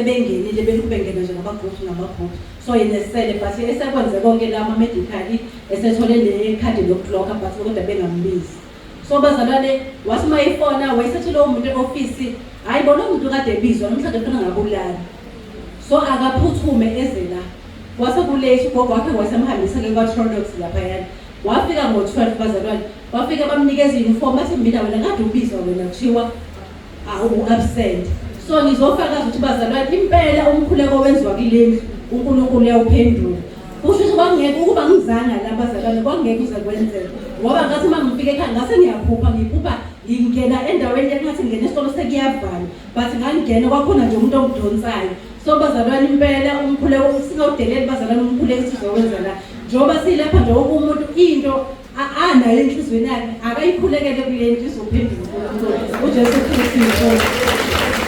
bengenile belubengena nje ngamagruphi ngamagruphi so yenesele but esekwenze konke la ama-medical esethole nekhadi lokuklokha but kodwa bengambizi so bazalwane wathi uma ifona wayesethole umuntu e-ofisi hayi bona umuntu kade ebizwa namhlanje khona ngabulala so akaphuthume eze la wasekulate ugogo wakhe wasemhambisa-ke kwa-Tronox laphayana wafika ngo-12 bazalwane wafika bamnikeza i-uniform bathi mina wena kade ubizwa wena kuthiwa u-absent so ngizofakaza ukuthi bazalwane impela umkhuleko wenziwa kilendlu uNkulunkulu uyawuphendula kusho ukuthi kwangeke ukuba ngizanga la bazalwane kwangeke uze kwenzeke ngoba ngathi uma ngifika ekhaya ngase ngiyaphupha ngingena endaweni engathi ngene esitolo sekuyavala but ngangena kwakhona nje umuntu ongidonsayo so bazalwane impela umkhuleko singawudeleli bazalwane umkhuleko sizokwenza la njengoba silapha nje wonke umuntu into anayo enhliziyweni yakhe akayikhulekele kule nto izophendula uNkulunkulu uJesu Kristu.